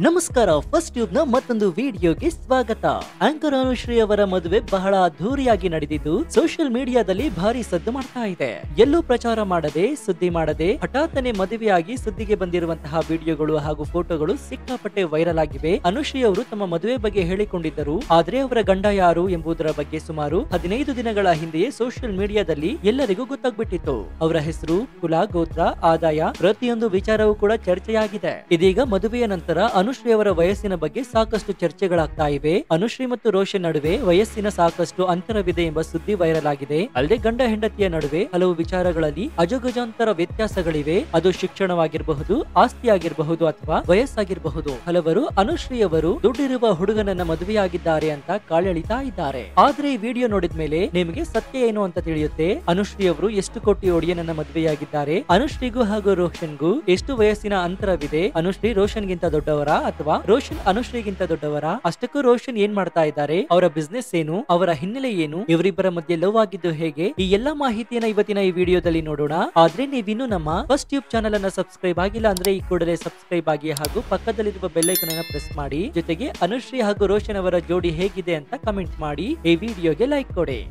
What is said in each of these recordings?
ನಮಸ್ಕಾರ, first tube ನ ಮತ್ತೊಂದು ವಿಡಿಯೋಗೆ ಸ್ವಾಗತ. ಆಂಕರ್ ಅನುಶ್ರೀ ಅವರ ಮದುವೆ ಬಹಳ ಅದ್ಧೂರಿಯಾಗಿ ನಡೆದಿದ್ದು ಸೋಷಿಯಲ್ ಮೀಡಿಯಾದಲ್ಲಿ ಭಾರಿ ಸದ್ದು ಮಾಡ್ತಾ ಇದೆ. ಎಲ್ಲೂ ಪ್ರಚಾರ ಮಾಡದೆ, ಸುದ್ದಿ ಮಾಡದೆ ಹಠಾತ್ತನೆ ಮದುವೆಯಾಗಿ ಸುದ್ದಿಗೆ ಬಂದಿರುವಂತಹ ವಿಡಿಯೋಗಳು ಹಾಗೂ ಫೋಟೋಗಳು ಸಿಕ್ಕಾಪಟ್ಟೆ ವೈರಲ್ ಆಗಿವೆ. ಅನುಶ್ರೀ ಅವರು ತಮ್ಮ ಮದುವೆ ಬಗ್ಗೆ ಹೇಳಿಕೊಂಡಿದ್ದರು, ಆದ್ರೆ ಅವರ ಗಂಡ ಯಾರು ಎಂಬುದರ ಬಗ್ಗೆ ಸುಮಾರು 15 ದಿನಗಳ ಹಿಂದೆಯೇ ಸೋಷಿಯಲ್ ಮೀಡಿಯಾದಲ್ಲಿ ಎಲ್ಲರಿಗೂ ಗೊತ್ತಾಗ್ಬಿಟ್ಟಿತ್ತು. ಅವರ ಹೆಸರು, ಕುಲ, ಗೋತ್ರ, ಆದಾಯ ಪ್ರತಿಯೊಂದು ವಿಚಾರವೂ ಕೂಡ ಚರ್ಚೆಯಾಗಿದೆ. ಇದೀಗ ಮದುವೆಯ ನಂತರ ಅನುಶ್ರೀ ಅವರ ವಯಸ್ಸಿನ ಬಗ್ಗೆ ಸಾಕಷ್ಟು ಚರ್ಚೆಗಳಾಗ್ತಾ ಇವೆ. ಅನುಶ್ರೀ ಮತ್ತು ರೋಷನ್ ನಡುವೆ ವಯಸ್ಸಿನ ಸಾಕಷ್ಟು ಅಂತರವಿದೆ ಎಂಬ ಸುದ್ದಿ ವೈರಲ್ ಆಗಿದೆ. ಅಲ್ಲದೆ ಗಂಡ ಹೆಂಡತಿಯ ನಡುವೆ ಹಲವು ವಿಚಾರಗಳಲ್ಲಿ ಅಜಗಜಾಂತರ ವ್ಯತ್ಯಾಸಗಳಿವೆ. ಅದು ಶಿಕ್ಷಣವಾಗಿರಬಹುದು, ಆಸ್ತಿ ಆಗಿರಬಹುದು ಅಥವಾ ವಯಸ್ಸಾಗಿರಬಹುದು. ಹಲವರು ಅನುಶ್ರೀ ಅವರು ದುಡ್ಡಿರುವ ಹುಡುಗನನ್ನ ಮದುವೆಯಾಗಿದ್ದಾರೆ ಅಂತ ಕಾಲೆಳಿತಾ ಇದ್ದಾರೆ. ಆದ್ರೆ ಈ ವಿಡಿಯೋ ನೋಡಿದ ಮೇಲೆ ನಿಮಗೆ ಸತ್ಯ ಏನು ಅಂತ ತಿಳಿಯುತ್ತೆ. ಅನುಶ್ರೀ ಅವರು ಎಷ್ಟು ಕೋಟಿ ಒಡೆಯನನ್ನ ಮದುವೆಯಾಗಿದ್ದಾರೆ? ಅನುಶ್ರೀಗೂ ಹಾಗೂ ರೋಷನ್ಗೂ ಎಷ್ಟು ವಯಸ್ಸಿನ ಅಂತರವಿದೆ? ಅನುಶ್ರೀ ರೋಷನ್ ಗಿಂತ ದೊಡ್ಡವರ ಅಥವಾ ರೋಷನ್ ಅನುಶ್ರೀಗಿಂತ ದೊಡ್ಡವರ? ಅಷ್ಟಕ್ಕೂ ರೋಷನ್ ಏನ್ ಮಾಡ್ತಾ ಇದ್ದಾರೆ? ಅವರ ಬಿಸ್ನೆಸ್ ಏನು? ಅವರ ಹಿನ್ನೆಲೆ ಏನು? ಇವರಿಬ್ಬರ ಮಧ್ಯೆ ಲವ್ ಆಗಿದ್ದು ಹೇಗೆ? ಈ ಎಲ್ಲಾ ಮಾಹಿತಿಯನ್ನ ಇವತ್ತಿನ ಈ ವಿಡಿಯೋದಲ್ಲಿ ನೋಡೋಣ. ಆದ್ರೆ ನೀವಿನ್ನು ನಮ್ಮ ಫಸ್ಟ್ ಟ್ಯೂಬ್ ಚಾನೆಲ್ ಅನ್ನ ಸಬ್ಸ್ಕ್ರೈಬ್ ಆಗಿಲ್ಲ ಅಂದ್ರೆ ಈ ಕೂಡಲೇ ಸಬ್ಸ್ಕ್ರೈಬ್ ಆಗಿ ಹಾಗೂ ಪಕ್ಕದಲ್ಲಿರುವ ಬೆಲ್ ಐಕಾನ್ ಅನ್ನ ಪ್ರೆಸ್ ಮಾಡಿ. ಜೊತೆಗೆ ಅನುಶ್ರೀ ಹಾಗೂ ರೋಷನ್ ಅವರ ಜೋಡಿ ಹೇಗಿದೆ ಅಂತ ಕಮೆಂಟ್ ಮಾಡಿ. ಈ ವಿಡಿಯೋಗೆ ಲೈಕ್ ಕೊಡಿ.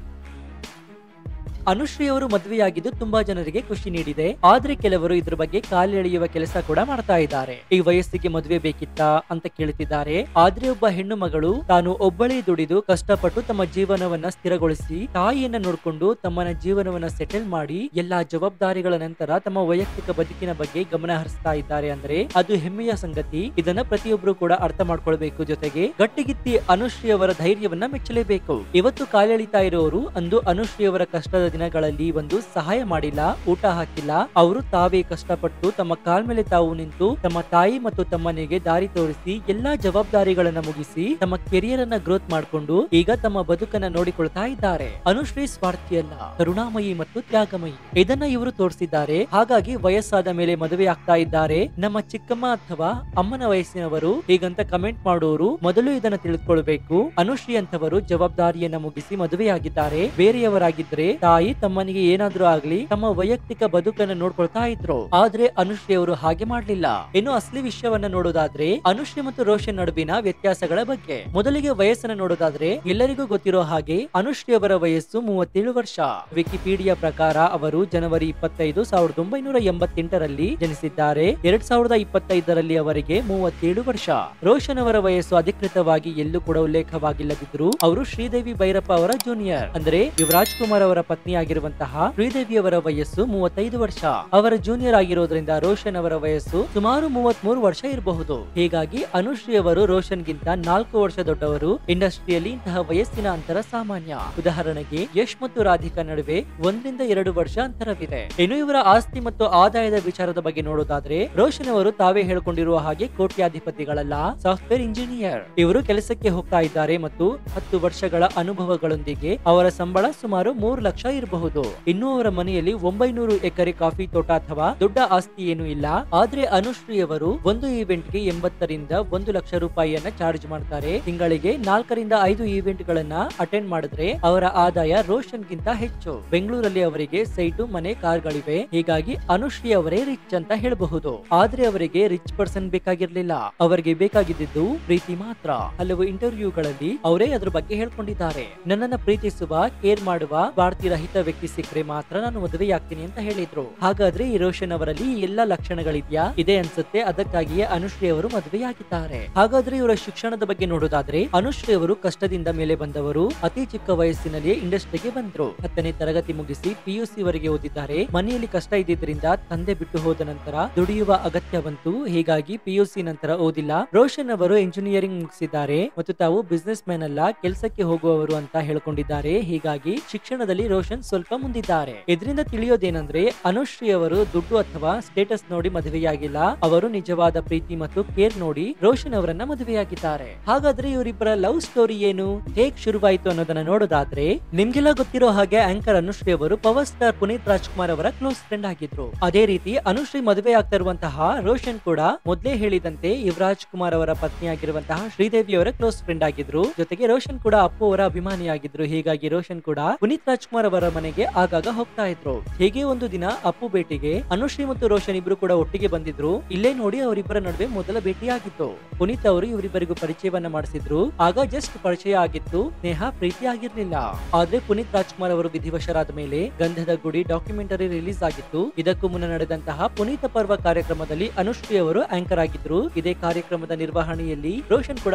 ಅನುಶ್ರೀ ಅವರು ಮದುವೆಯಾಗಿದ್ದು ತುಂಬಾ ಜನರಿಗೆ ಖುಷಿ ನೀಡಿದೆ. ಆದ್ರೆ ಕೆಲವರು ಇದ್ರ ಬಗ್ಗೆ ಕಾಲೆಳೆಯುವ ಕೆಲಸ ಕೂಡ ಮಾಡ್ತಾ ಇದ್ದಾರೆ. ಈ ವಯಸ್ಸಿಗೆ ಮದುವೆ ಬೇಕಿತ್ತಾ ಅಂತ ಕೇಳುತ್ತಿದ್ದಾರೆ. ಆದ್ರೆ ಒಬ್ಬ ಹೆಣ್ಣು ಮಗಳು ತಾನು ಒಬ್ಬಳೇ ದುಡಿದು ಕಷ್ಟಪಟ್ಟು ತಮ್ಮ ಜೀವನವನ್ನ ಸ್ಥಿರಗೊಳಿಸಿ ತಾಯಿಯನ್ನ ನೋಡ್ಕೊಂಡು ತಮ್ಮನ ಜೀವನವನ್ನ ಸೆಟಲ್ ಮಾಡಿ ಎಲ್ಲಾ ಜವಾಬ್ದಾರಿಗಳ ನಂತರ ತಮ್ಮ ವೈಯಕ್ತಿಕ ಬದುಕಿನ ಬಗ್ಗೆ ಗಮನ ಹರಿಸ್ತಾ ಇದ್ದಾರೆ ಅಂದ್ರೆ ಅದು ಹೆಮ್ಮೆಯ ಸಂಗತಿ. ಇದನ್ನ ಪ್ರತಿಯೊಬ್ರು ಕೂಡ ಅರ್ಥ ಮಾಡ್ಕೊಳ್ಬೇಕು. ಜೊತೆಗೆ ಗಟ್ಟಿಗಿತ್ತಿ ಅನುಶ್ರೀ ಅವರ ಧೈರ್ಯವನ್ನ ಮೆಚ್ಚಲೇಬೇಕು. ಇವತ್ತು ಕಾಲೆಳಿತಾ ಇರೋರು ಅಂದು ಅನುಶ್ರೀ ಅವರ ಕಷ್ಟದ ದಿನಗಳಲ್ಲಿ ಒಂದು ಸಹಾಯ ಮಾಡಿಲ್ಲ, ಊಟ ಹಾಕಿಲ್ಲ. ಅವರು ತಾವೇ ಕಷ್ಟಪಟ್ಟು ತಮ್ಮ ಕಾಲ್ ಮೇಲೆ ತಾವು ನಿಂತು ತಮ್ಮ ತಾಯಿ ಮತ್ತು ತಮ್ಮನಿಗೆ ದಾರಿ ತೋರಿಸಿ ಎಲ್ಲಾ ಜವಾಬ್ದಾರಿಗಳನ್ನ ಮುಗಿಸಿ ತಮ್ಮ ಕೆರಿಯರ್ ಅನ್ನ ಗ್ರೋತ್ ಮಾಡಿಕೊಂಡು ಈಗ ತಮ್ಮ ಬದುಕನ್ನ ನೋಡಿಕೊಳ್ತಾ ಇದ್ದಾರೆ. ಅನುಶ್ರೀ ಸ್ವಾರ್ಥಿಯಲ್ಲ, ಕರುಣಾಮಯಿ ಮತ್ತು ತ್ಯಾಗಮಯಿ. ಇದನ್ನ ಇವರು ತೋರಿಸಿದ್ದಾರೆ. ಹಾಗಾಗಿ ವಯಸ್ಸಾದ ಮೇಲೆ ಮದುವೆ ಆಗ್ತಾ ಇದ್ದಾರೆ. ನಮ್ಮ ಚಿಕ್ಕಮ್ಮ ಅಥವಾ ಅಮ್ಮನ ವಯಸ್ಸಿನವರು ಹೀಗಂತ ಕಮೆಂಟ್ ಮಾಡೋರು ಮೊದಲು ಇದನ್ನ ತಿಳಿದುಕೊಳ್ಬೇಕು. ಅನುಶ್ರೀ ಅಂತವರು ಜವಾಬ್ದಾರಿಯನ್ನ ಮುಗಿಸಿ ಮದುವೆಯಾಗಿದ್ದಾರೆ. ಬೇರೆಯವರಾಗಿದ್ರೆ ತಾಯಿ ತಮ್ಮನಿಗೆ ಏನಾದ್ರೂ ಆಗ್ಲಿ ತಮ್ಮ ವೈಯಕ್ತಿಕ ಬದುಕನ್ನು ನೋಡ್ಕೊಳ್ತಾ ಇದ್ರು. ಆದ್ರೆ ಅನುಶ್ರೀ ಅವರು ಹಾಗೆ ಮಾಡ್ಲಿಲ್ಲ. ಇನ್ನು ಅಸಲಿ ವಿಷಯವನ್ನ ನೋಡೋದಾದ್ರೆ ಅನುಶ್ರೀ ಮತ್ತು ರೋಷನ್ ನಡುವಿನ ವ್ಯತ್ಯಾಸಗಳ ಬಗ್ಗೆ ಮೊದಲಿಗೆ ವಯಸ್ಸನ್ನ ನೋಡೋದಾದ್ರೆ ಎಲ್ಲರಿಗೂ ಗೊತ್ತಿರೋ ಹಾಗೆ ಅನುಶ್ರೀ ಅವರ ವಯಸ್ಸು 37 ವರ್ಷ. ವಿಕಿಪೀಡಿಯಾ ಪ್ರಕಾರ ಅವರು ಜನವರಿ 25, 1988ರಲ್ಲಿ ಜನಿಸಿದ್ದಾರೆ. 2025ರಲ್ಲಿ ಅವರಿಗೆ 37 ವರ್ಷ. ರೋಷನ್ ಅವರ ವಯಸ್ಸು ಅಧಿಕೃತವಾಗಿ ಎಲ್ಲೂ ಕೂಡ ಉಲ್ಲೇಖವಾಗಿಲ್ಲದಿದ್ರು ಅವರು ಶ್ರೀದೇವಿ ಭೈರಪ್ಪ ಅವರ ಜೂನಿಯರ್. ಅಂದ್ರೆ ಯುವರಾಜ್ ಕುಮಾರ್ ಅವರ ಪತ್ನಿ ಆಗಿರುವಂತಹ ಶ್ರೀದೇವಿ ಅವರ ವಯಸ್ಸು 35 ವರ್ಷ. ಅವರ ಜೂನಿಯರ್ ಆಗಿರೋದ್ರಿಂದ ರೋಷನ್ ಅವರ ವಯಸ್ಸು ಸುಮಾರು 33 ವರ್ಷ ಇರಬಹುದು. ಹೀಗಾಗಿ ಅನುಶ್ರೀ ಅವರು ರೋಷನ್ ಗಿಂತ 4 ವರ್ಷ ದೊಡ್ಡವರು. ಇಂಡಸ್ಟ್ರಿಯಲ್ಲಿ ಇಂತಹ ವಯಸ್ಸಿನ ಅಂತರ ಸಾಮಾನ್ಯ. ಉದಾಹರಣೆಗೆ ಯಶ್ ಮತ್ತು ರಾಧಿಕಾ ನಡುವೆ 1 ರಿಂದ 2 ವರ್ಷ ಅಂತರವಿದೆ. ಇನ್ನು ಇವರ ಆಸ್ತಿ ಮತ್ತು ಆದಾಯದ ವಿಚಾರದ ಬಗ್ಗೆ ನೋಡೋದಾದ್ರೆ ರೋಷನ್ ಅವರು ತಾವೇ ಹೇಳ್ಕೊಂಡಿರುವ ಹಾಗೆ ಕೋಟ್ಯಾಧಿಪತಿಗಳಲ್ಲ, ಸಾಫ್ಟ್ವೇರ್ ಇಂಜಿನಿಯರ್. ಇವರು ಕೆಲಸಕ್ಕೆ ಹೋಗ್ತಾ ಇದ್ದಾರೆ ಮತ್ತು 10 ವರ್ಷಗಳ ಅನುಭವಗಳೊಂದಿಗೆ ಅವರ ಸಂಬಳ ಸುಮಾರು 3 ಲಕ್ಷ ಇರಬಹುದು. ಇನ್ನು ಅವರ ಮನೆಯಲ್ಲಿ 900 ಎಕರೆ ಕಾಫಿ ತೋಟ ಅಥವಾ ದೊಡ್ಡ ಆಸ್ತಿ ಏನು ಇಲ್ಲ. ಆದ್ರೆ ಅನುಶ್ರೀ ಅವರು ಒಂದು ಈವೆಂಟ್ ಗೆ 80 ರಿಂದ 1 ಲಕ್ಷ ರೂಪಾಯಿಯನ್ನ ಚಾರ್ಜ್ ಮಾಡ್ತಾರೆ. ತಿಂಗಳಿಗೆ 4 ರಿಂದ 5 ಈವೆಂಟ್ ಗಳನ್ನ ಅಟೆಂಡ್ ಮಾಡಿದ್ರೆ ಅವರ ಆದಾಯ ರೋಷನ್ ಗಿಂತ ಹೆಚ್ಚು. ಬೆಂಗಳೂರಲ್ಲಿ ಅವರಿಗೆ ಸೈಟು, ಮನೆ, ಕಾರ್ಗಳಿವೆ. ಹೀಗಾಗಿ ಅನುಶ್ರೀ ಅವರೇ ರಿಚ್ ಅಂತ ಹೇಳಬಹುದು. ಆದ್ರೆ ಅವರಿಗೆ ರಿಚ್ ಪರ್ಸನ್ ಬೇಕಾಗಿರ್ಲಿಲ್ಲ. ಅವರಿಗೆ ಬೇಕಾಗಿದ್ದು ಪ್ರೀತಿ ಮಾತ್ರ. ಹಲವು ಇಂಟರ್ವ್ಯೂಗಳಲ್ಲಿ ಅವರೇ ಅದ್ರ ಬಗ್ಗೆ ಹೇಳ್ಕೊಂಡಿದ್ದಾರೆ. ನನ್ನನ್ನ ಪ್ರೀತಿಸುವ, ಕೇರ್ ಮಾಡುವ ಭಾರತೀಯ ರಹಿತ ವ್ಯಕ್ತಿ ಸಿಕ್ಕರೆ ಮಾತ್ರ ನಾನು ಮದುವೆಯಾಗ್ತೀನಿ ಅಂತ ಹೇಳಿದ್ರು. ಹಾಗಾದ್ರೆ ಈ ರೋಷನ್ ಅವರಲ್ಲಿ ಎಲ್ಲಾ ಲಕ್ಷಣಗಳಿದ್ಯಾ? ಇದೆ ಅನ್ಸುತ್ತೆ. ಅದಕ್ಕಾಗಿಯೇ ಅನುಶ್ರೀ ಅವರು ಮದುವೆಯಾಗಿದ್ದಾರೆ. ಹಾಗಾದ್ರೆ ಇವರ ಶಿಕ್ಷಣದ ಬಗ್ಗೆ ನೋಡೋದಾದ್ರೆ ಅನುಶ್ರೀ ಅವರು ಕಷ್ಟದಿಂದ ಮೇಲೆ ಬಂದವರು. ಅತಿ ಚಿಕ್ಕ ವಯಸ್ಸಿನಲ್ಲಿ ಇಂಡಸ್ಟ್ರಿಗೆ ಬಂದ್ರು. 10ನೇ ತರಗತಿ ಮುಗಿಸಿ PUC ವರೆಗೆ ಓದಿದ್ದಾರೆ. ಮನೆಯಲ್ಲಿ ಕಷ್ಟ ಇದ್ದಿದ್ರಿಂದ ತಂದೆ ಬಿಟ್ಟು ಹೋದ ನಂತರ ದುಡಿಯುವ ಅಗತ್ಯ ಬಂತು. ಹೀಗಾಗಿ PUC ನಂತರ ಓದಿಲ್ಲ. ರೋಷನ್ ಅವರು ಇಂಜಿನಿಯರಿಂಗ್ ಮುಗಿಸಿದ್ದಾರೆ ಮತ್ತು ತಾವು ಬಿಸ್ನೆಸ್ ಮ್ಯಾನ್ ಅಲ್ಲ, ಕೆಲಸಕ್ಕೆ ಹೋಗುವವರು ಅಂತ ಹೇಳ್ಕೊಂಡಿದ್ದಾರೆ. ಹೀಗಾಗಿ ಶಿಕ್ಷಣದಲ್ಲಿ ರೋಷನ್ ಸ್ವಲ್ಪ ಮುಂದಿದ್ದಾರೆ. ಇದರಿಂದ ತಿಳಿಯೋದೇನಂದ್ರೆ ಅನುಶ್ರೀ ಅವರು ದುಡ್ಡು ಅಥವಾ ಸ್ಟೇಟಸ್ ನೋಡಿ ಮದುವೆಯಾಗಿಲ್ಲ. ಅವರು ನಿಜವಾದ ಪ್ರೀತಿ ಮತ್ತು ಕೇರ್ ನೋಡಿ ರೋಷನ್ ಅವರನ್ನ ಮದುವೆಯಾಗಿದ್ದಾರೆ. ಹಾಗಾದ್ರೆ ಇವರಿಬ್ಬರ ಲವ್ ಸ್ಟೋರಿ ಏನು, ಹೇಗ್ ಶುರುವಾಯಿತು ಅನ್ನೋದನ್ನ ನೋಡೋದಾದ್ರೆ ನಿಮ್ಗೆಲ್ಲ ಗೊತ್ತಿರೋ ಹಾಗೆ ಆಂಕರ್ ಅನುಶ್ರೀ ಅವರು ಪವರ್ ಸ್ಟಾರ್ ಪುನೀತ್ ರಾಜ್ಕುಮಾರ್ ಅವರ ಕ್ಲೋಸ್ ಫ್ರೆಂಡ್ ಆಗಿದ್ರು. ಅದೇ ರೀತಿ ಅನುಶ್ರೀ ಮದುವೆ ಆಗ್ತಾ ಇರುವಂತಹ ರೋಷನ್ ಕೂಡ ಮೊದಲೇ ಹೇಳಿದಂತೆ ಯುವರಾಜ್ ಕುಮಾರ್ ಅವರ ಪತ್ನಿ ಆಗಿರುವಂತಹ ಶ್ರೀದೇವಿ ಅವರ ಕ್ಲೋಸ್ ಫ್ರೆಂಡ್ ಆಗಿದ್ರು. ಜೊತೆಗೆ ರೋಷನ್ ಕೂಡ ಅಪ್ಪು ಅವರ ಅಭಿಮಾನಿಯಾಗಿದ್ರು. ಹೀಗಾಗಿ ರೋಷನ್ ಕೂಡ ಪುನೀತ್ ರಾಜ್ಕುಮಾರ್ ಅವರ ಮನೆಗೆ ಆಗಾಗ ಹೋಗ್ತಾ ಇದ್ರು. ಹೇಗೆ ಒಂದು ದಿನ ಅಪ್ಪು ಭೇಟಿಗೆ ಅನುಶ್ರೀ ಮತ್ತು ರೋಷನ್ ಇಬ್ರು ಕೂಡ ಒಟ್ಟಿಗೆ ಬಂದಿದ್ರು. ಇಲ್ಲೇ ನೋಡಿ ಅವರಿಬ್ಬರ ನಡುವೆ ಮೊದಲ ಭೇಟಿಯಾಗಿತ್ತು. ಪುನೀತ್ ಅವರು ಇವರಿಬ್ಬರಿಗೂ ಪರಿಚಯವನ್ನ ಮಾಡಿಸಿದ್ರು. ಆಗ ಜಸ್ಟ್ ಪರಿಚಯ ಆಗಿತ್ತು, ಸ್ನೇಹ ಪ್ರೀತಿ ಆಗಿರ್ಲಿಲ್ಲ. ಆದ್ರೆ ಪುನೀತ್ ರಾಜ್ಕುಮಾರ್ ಅವರು ವಿಧಿವಶರಾದ ಮೇಲೆ ಗಂಧದ ಗುಡಿ ಡಾಕ್ಯುಮೆಂಟರಿ ರಿಲೀಸ್ ಆಗಿತ್ತು. ಇದಕ್ಕೂ ಮುನ್ನ ನಡೆದಂತಹ ಪುನೀತ ಪರ್ವ ಕಾರ್ಯಕ್ರಮದಲ್ಲಿ ಅನುಶ್ರೀ ಅವರು ಆಂಕರ್ ಆಗಿದ್ರು. ಇದೇ ಕಾರ್ಯಕ್ರಮದ ನಿರ್ವಹಣೆಯಲ್ಲಿ ರೋಷನ್ ಕೂಡ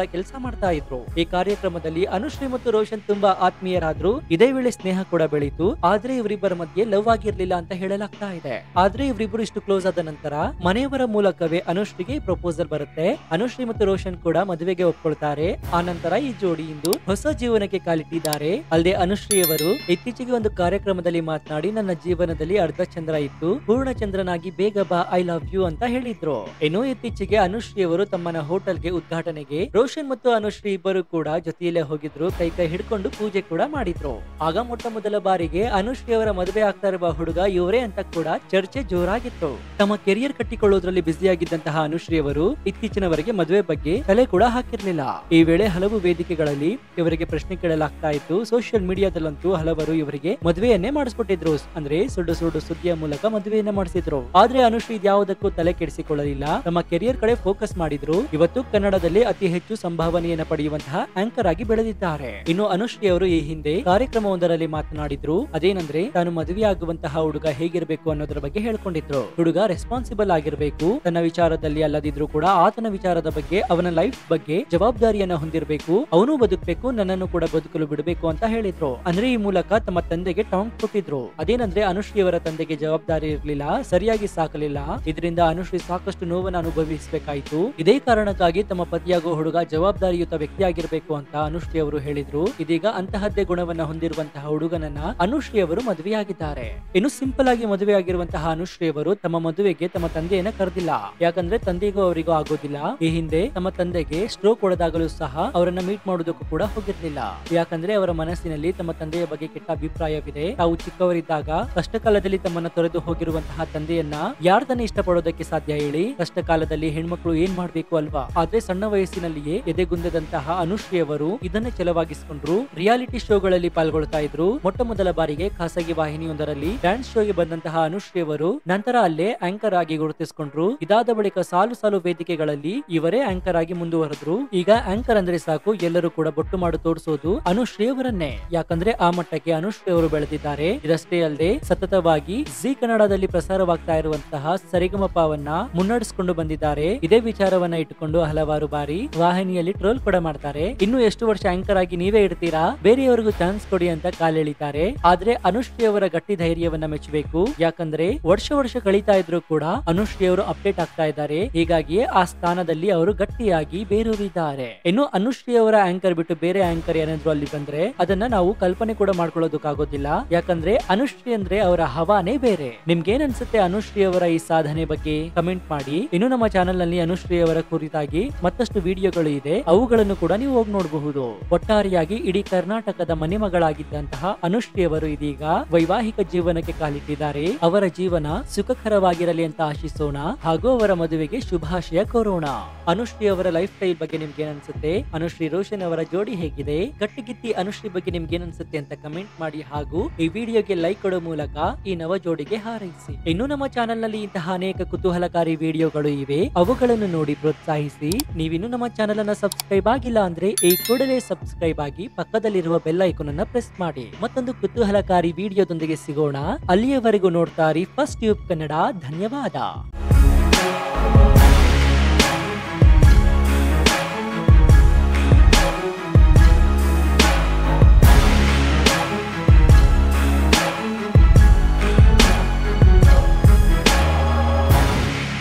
ಕೆಲಸ ಮಾಡ್ತಾ ಇದ್ರು. ಈ ಕಾರ್ಯಕ್ರಮದಲ್ಲಿ ಅನುಶ್ರೀ ಮತ್ತು ರೋಷನ್ ತುಂಬಾ ಆತ್ಮೀಯರಾದ್ರು. ಇದೇ ವೇಳೆ ಸ್ನೇಹ ಕೂಡ ಬೆಳೀತು. ಆದ್ರೆ ಇವರಿಬ್ಬರ ಮಧ್ಯೆ ಲವ್ ಆಗಿರ್ಲಿಲ್ಲ ಅಂತ ಹೇಳಲಾಗ್ತಾ ಇದೆ. ಆದ್ರೆ ಇವರಿಬ್ಬರು ಇಷ್ಟು ಕ್ಲೋಸ್ ಆದ ನಂತರ ಮನೆಯವರ ಮೂಲಕವೇ ಅನುಶ್ರೀಗೆ ಪ್ರಪೋಸಲ್ ಬರುತ್ತೆ. ಅನುಶ್ರೀ ಮತ್ತು ರೋಷನ್ ಕೂಡ ಮದುವೆಗೆ ಒಪ್ಕೊಳ್ತಾರೆ. ಆ ನಂತರ ಈ ಜೋಡಿ ಇಂದು ಹೊಸ ಜೀವನಕ್ಕೆ ಕಾಲಿಟ್ಟಿದ್ದಾರೆ. ಅಲ್ಲದೆ ಅನುಶ್ರೀ ಅವರು ಇತ್ತೀಚೆಗೆ ಒಂದು ಕಾರ್ಯಕ್ರಮದಲ್ಲಿ ಮಾತನಾಡಿ, ನನ್ನ ಜೀವನದಲ್ಲಿ ಅರ್ಧ ಚಂದ್ರ ಇತ್ತು, ಪೂರ್ಣ ಚಂದ್ರನಾಗಿ ಬೇಗ ಬಾ, ಐ ಲವ್ ಯು ಅಂತ ಹೇಳಿದ್ರು. ಇನ್ನು ಇತ್ತೀಚೆಗೆ ಅನುಶ್ರೀ ಅವರು ತಮ್ಮನ ಹೋಟೆಲ್ಗೆ ಉದ್ಘಾಟನೆಗೆ ರೋಷನ್ ಮತ್ತು ಅನುಶ್ರೀ ಇಬ್ಬರು ಕೂಡ ಜೊತೆಯಲ್ಲೇ ಹೋಗಿದ್ರು. ಕೈ ಕೈ ಹಿಡ್ಕೊಂಡು ಪೂಜೆ ಕೂಡ ಮಾಡಿದ್ರು. ಆಗ ಮೊಟ್ಟ ಮೊದಲ ಬಾರಿಗೆ ಅನುಶ್ರೀ ಅವರ ಮದುವೆ ಆಗ್ತಾ ಇರುವ ಹುಡುಗ ಇವರೇ ಅಂತ ಕೂಡ ಚರ್ಚೆ ಜೋರಾಗಿತ್ತು. ತಮ್ಮ ಕೆರಿಯರ್ ಕಟ್ಟಿಕೊಳ್ಳುವುದರಲ್ಲಿ ಬ್ಯುಸಿಯಾಗಿದ್ದಂತಹ ಅನುಶ್ರೀ ಅವರು ಇತ್ತೀಚಿನವರೆಗೆ ಮದುವೆ ಬಗ್ಗೆ ತಲೆ ಕೂಡ ಹಾಕಿರ್ಲಿಲ್ಲ. ಈ ವೇಳೆ ಹಲವು ವೇದಿಕೆಗಳಲ್ಲಿ ಇವರಿಗೆ ಪ್ರಶ್ನೆ ಕೇಳಲಾಗ್ತಾ ಇತ್ತು. ಸೋಷಿಯಲ್ ಮೀಡಿಯಾದಲ್ಲಂತೂ ಹಲವರು ಇವರಿಗೆ ಮದುವೆಯನ್ನೇ ಮಾಡಿಸ್ಕೊಟ್ಟಿದ್ರು. ಅಂದ್ರೆ ಸುಳ್ಳು ಸುಳ್ಳು ಸುದ್ದಿಯ ಮೂಲಕ ಮದುವೆಯನ್ನ ಮಾಡಿಸಿದ್ರು. ಆದ್ರೆ ಅನುಶ್ರೀ ಯಾವುದಕ್ಕೂ ತಲೆ ಕೆಡಿಸಿಕೊಳ್ಳಲಿಲ್ಲ. ತಮ್ಮ ಕೆರಿಯರ್ ಕಡೆ ಫೋಕಸ್ ಮಾಡಿದ್ರು. ಇವತ್ತು ಕನ್ನಡದಲ್ಲಿ ಅತಿ ಹೆಚ್ಚು ಸಂಭಾವನೆಯನ್ನ ಪಡೆಯುವಂತಹ ಆಂಕರ್ ಆಗಿ ಬೆಳೆದಿದ್ದಾರೆ. ಇನ್ನು ಅನುಶ್ರೀ ಅವರು ಈ ಹಿಂದೆ ಕಾರ್ಯಕ್ರಮವೊಂದರಲ್ಲಿ ಮಾತನಾಡಿದ್ರು. ಅದೇನಂದ್ರೆ, ತಾನು ಮದುವೆ ಆಗುವಂತಹ ಹುಡುಗ ಹೇಗಿರಬೇಕು ಅನ್ನೋದ್ರ ಬಗ್ಗೆ ಹೇಳ್ಕೊಂಡಿದ್ರು. ಹುಡುಗ ರೆಸ್ಪಾನ್ಸಿಬಲ್ ಆಗಿರ್ಬೇಕು, ತನ್ನ ವಿಚಾರದಲ್ಲಿ ಅಲ್ಲದಿದ್ರು ಕೂಡ ಆತನ ವಿಚಾರದ ಬಗ್ಗೆ, ಅವನ ಲೈಫ್ ಬಗ್ಗೆ ಜವಾಬ್ದಾರಿಯನ್ನ ಹೊಂದಿರಬೇಕು, ಅವನು ಬದುಕಬೇಕು, ನನ್ನನ್ನು ಕೂಡ ಬದುಕಲು ಬಿಡಬೇಕು ಅಂತ ಹೇಳಿದ್ರು. ಅಂದ್ರೆ ಈ ಮೂಲಕ ತಮ್ಮ ತಂದೆಗೆ ಟಾಂಗ್ ಕೊಟ್ಟಿದ್ರು. ಅದೇನಂದ್ರೆ, ಅನುಶ್ರೀ ಅವರ ತಂದೆಗೆ ಜವಾಬ್ದಾರಿ ಇರಲಿಲ್ಲ, ಸರಿಯಾಗಿ ಸಾಕಲಿಲ್ಲ. ಇದರಿಂದ ಅನುಶ್ರೀ ಸಾಕಷ್ಟು ನೋವನ್ನು ಅನುಭವಿಸಬೇಕಾಯಿತು. ಇದೇ ಕಾರಣಕ್ಕಾಗಿ ತಮ್ಮ ಪತಿಯಾಗುವ ಹುಡುಗ ಜವಾಬ್ದಾರಿಯುತ ವ್ಯಕ್ತಿಯಾಗಿರ್ಬೇಕು ಅಂತ ಅನುಶ್ರೀ ಅವರು ಹೇಳಿದ್ರು. ಇದೀಗ ಅಂತಹದ್ದೇ ಗುಣವನ್ನ ಹೊಂದಿರುವಂತಹ ಹುಡುಗನನ್ನ ಅನುಶ್ರೀ ಅವರು ಮದುವೆಯಾಗಿದ್ದಾರೆ. ಇನ್ನು ಸಿಂಪಲ್ ಆಗಿ ಮದುವೆಯಾಗಿರುವಂತಹ ಅನುಶ್ರೀ ಅವರು ತಮ್ಮ ಮದುವೆಗೆ ತಮ್ಮ ತಂದೆಯನ್ನ ಕರೆದಿಲ್ಲ. ಯಾಕಂದ್ರೆ ತಂದೆಗೂ ಅವರಿಗೂ ಆಗೋದಿಲ್ಲ. ಈ ಹಿಂದೆ ತಮ್ಮ ತಂದೆಗೆ ಸ್ಟ್ರೋಕ್ ಹೊಡೆದಾಗಲೂ ಸಹ ಅವರನ್ನ ಮೀಟ್ ಮಾಡೋದಕ್ಕೂ ಕೂಡ ಹೋಗಿರ್ಲಿಲ್ಲ. ಯಾಕಂದ್ರೆ ಅವರ ಮನಸ್ಸಿನಲ್ಲಿ ತಮ್ಮ ತಂದೆಯ ಬಗ್ಗೆ ಕೆಟ್ಟ ಅಭಿಪ್ರಾಯವಿದೆ. ತಾವು ಚಿಕ್ಕವರಿದ್ದಾಗ ಕಷ್ಟ ಕಾಲದಲ್ಲಿ ತಮ್ಮನ್ನ ತೊರೆದು ಹೋಗಿರುವಂತಹ ತಂದೆಯನ್ನ ಯಾರು ತಾನೇ ಇಷ್ಟಪಡೋದಕ್ಕೆ ಸಾಧ್ಯ ಹೇಳಿ? ಕಷ್ಟ ಕಾಲದಲ್ಲಿ ಹೆಣ್ಮಕ್ಳು ಏನ್ ಮಾಡ್ಬೇಕು ಅಲ್ವಾ? ಆದ್ರೆ ಸಣ್ಣ ವಯಸ್ಸಿನಲ್ಲಿಯೇ ಎದೆಗುಂದದಂತಹ ಅನುಶ್ರೀ ಅವರು ಇದನ್ನೇ ಛಲವಾಗಿಸಿಕೊಂಡ್ರು. ರಿಯಾಲಿಟಿ ಶೋಗಳಲ್ಲಿ ಪಾಲ್ಗೊಳ್ತಾ ಇದ್ರು. ಮೊಟ್ಟ ಮೊದಲ ಬಾರಿಗೆ ಖಾಸಗಿ ವಾಹಿನಿಯೊಂದರಲ್ಲಿ ಡ್ಯಾನ್ಸ್ ಶೋಗೆ ಬಂದಂತಹ ಅನುಶ್ರೀ ಅವರು ನಂತರ ಅಲ್ಲೇ ಆಂಕರ್ ಆಗಿ ಗುರುತಿಸಿಕೊಂಡ್ರು. ಇದಾದ ಬಳಿಕ ಸಾಲು ಸಾಲು ವೇದಿಕೆಗಳಲ್ಲಿ ಇವರೇ ಆಂಕರ್ ಆಗಿ ಮುಂದುವರೆದ್ರು. ಈಗ ಆಂಕರ್ ಅಂದ್ರೆ ಸಾಕು, ಎಲ್ಲರೂ ಕೂಡ ಬೊಟ್ಟು ಮಾಡಿ ತೋರಿಸೋದು ಅನುಶ್ರೀ ಅವರನ್ನೇ. ಯಾಕಂದ್ರೆ ಆ ಮಟ್ಟಕ್ಕೆ ಅನುಶ್ರೀ ಅವರು ಬೆಳೆದಿದ್ದಾರೆ. ಇದಷ್ಟೇ ಅಲ್ಲದೆ ಸತತವಾಗಿ ಜಿ ಕನ್ನಡದಲ್ಲಿ ಪ್ರಸಾರವಾಗ್ತಾ ಇರುವಂತಹ ಸರಿಗಮಪವನ್ನ ಮುನ್ನಡೆಸಿಕೊಂಡು ಬಂದಿದ್ದಾರೆ. ಇದೇ ವಿಚಾರವನ್ನ ಇಟ್ಟುಕೊಂಡು ಹಲವಾರು ಬಾರಿ ವಾಹಿನಿಯಲ್ಲಿ ಟ್ರೋಲ್ ಕೂಡ ಮಾಡ್ತಾರೆ. ಇನ್ನು ಎಷ್ಟು ವರ್ಷ ಆಂಕರ್ ಆಗಿ ನೀವೇ ಇಡ್ತೀರಾ, ಬೇರೆಯವರಿಗೂ ಚಾನ್ಸ್ ಕೊಡಿ ಅಂತ ಕಾಲೆಳಿತಾರೆ. ಆದ್ರೆ ಅನುಶ್ರೀ ಅವರ ಗಟ್ಟಿ ಧೈರ್ಯವನ್ನ ಮೆಚ್ಚಬೇಕು. ಯಾಕಂದ್ರೆ ವರ್ಷ ವರ್ಷ ಕಳೀತಾ ಇದ್ರು ಕೂಡ ಅನುಶ್ರೀ ಅವರು ಅಪ್ಡೇಟ್ ಆಗ್ತಾ ಇದ್ದಾರೆ. ಹೀಗಾಗಿಯೇ ಆ ಸ್ಥಾನದಲ್ಲಿ ಅವರು ಗಟ್ಟಿಯಾಗಿ ಬೇರೂರಿದ್ದಾರೆ. ಇನ್ನು ಅನುಶ್ರೀ ಅವರ ಆಂಕರ್ ಬಿಟ್ಟು ಬೇರೆ ಆಂಕರ್ ಏನಾದ್ರು ಅಲ್ಲಿ ಬಂದ್ರೆ ಅದನ್ನ ನಾವು ಕಲ್ಪನೆ ಕೂಡ ಮಾಡ್ಕೊಳ್ಳೋದಕ್ಕಾಗೋದಿಲ್ಲ. ಯಾಕಂದ್ರೆ ಅನುಶ್ರೀ ಅಂದ್ರೆ ಅವರ ಹವಾನೇ ಬೇರೆ. ನಿಮ್ಗೇನ್ ಅನ್ಸುತ್ತೆ ಅನುಶ್ರೀ ಅವರ ಈ ಸಾಧನೆ ಬಗ್ಗೆ? ಕಮೆಂಟ್ ಮಾಡಿ. ಇನ್ನು ನಮ್ಮ ಚಾನೆಲ್ ನಲ್ಲಿ ಅನುಶ್ರೀ ಅವರ ಕುರಿತಾಗಿ ಮತ್ತಷ್ಟು ವಿಡಿಯೋಗಳು ಇದೆ, ಅವುಗಳನ್ನು ಕೂಡ ನೀವು ಹೋಗಿ ನೋಡಬಹುದು. ಒಟ್ಟಾರೆಯಾಗಿ ಇಡೀ ಕರ್ನಾಟಕದ ಮನೆಮಗಳಾಗಿದ್ದಂತಹ ಅನುಶ್ರೀ ಅವರು ಇದೀಗ ವೈವಾಹಿಕ ಜೀವನಕ್ಕೆ ಕಾಲಿಟ್ಟಿದ್ದಾರೆ. ಅವರ ಜೀವನ ಸುಖಕರವಾಗಿರಲಿ ಅಂತ ಆಶಿಸೋಣ ಹಾಗೂ ಅವರ ಮದುವೆಗೆ ಶುಭಾಶಯ ಕೋರೋಣ. ಅನುಶ್ರೀ ಅವರ ಲೈಫ್ ಸ್ಟೈಲ್ ಬಗ್ಗೆ ನಿಮ್ಗೆ ಏನ್ ಅನ್ಸುತ್ತೆ? ಅನುಶ್ರೀ ರೋಷನ್ ಅವರ ಜೋಡಿ ಹೇಗಿದೆ? ಗಟ್ಟಿಗಿತ್ತಿ ಅನುಶ್ರೀ ಬಗ್ಗೆ ನಿಮ್ಗೆ ಏನ್ ಅನ್ಸುತ್ತೆ ಅಂತ ಕಮೆಂಟ್ ಮಾಡಿ ಹಾಗೂ ಈ ವಿಡಿಯೋಗೆ ಲೈಕ್ ಕೊಡೋ ಮೂಲಕ ಈ ನವ ಜೋಡಿಗೆ ಹಾರೈಸಿ. ಇನ್ನು ನಮ್ಮ ಚಾನೆಲ್ ನಲ್ಲಿ ಇಂತಹ ಅನೇಕ ಕುತೂಹಲಕಾರಿ ವಿಡಿಯೋಗಳು ಇವೆ, ಅವುಗಳನ್ನು ನೋಡಿ ಪ್ರೋತ್ಸಾಹಿಸಿ. ನೀವಿನ್ನು ನಮ್ಮ ಚಾನೆಲ್ ಅನ್ನ ಸಬ್ಸ್ಕ್ರೈಬ್ ಆಗಿಲ್ಲ ಅಂದ್ರೆ ಈ ಕೂಡಲೇ ಸಬ್ಸ್ಕ್ರೈಬ್ ಆಗಿ ಪಕ್ಕದಲ್ಲಿರುವ ಬೆಲ್ ಐಕಾನ್ ಅನ್ನ ಪ್ರೆಸ್ ಮಾಡಿ. ಮತ್ತೊಂದು ಕುತೂಹಲಕಾರಿ ವಿಡಿಯೋದೊಂದಿಗೆ ಸಿಗೋಣ. ಅಲ್ಲಿಯವರೆಗೂ ನೋಡ್ತಾ ಇರಿ ಫಸ್ಟ್ ಟ್ಯೂಬ್ ಕನ್ನಡ. ಧನ್ಯವಾದ.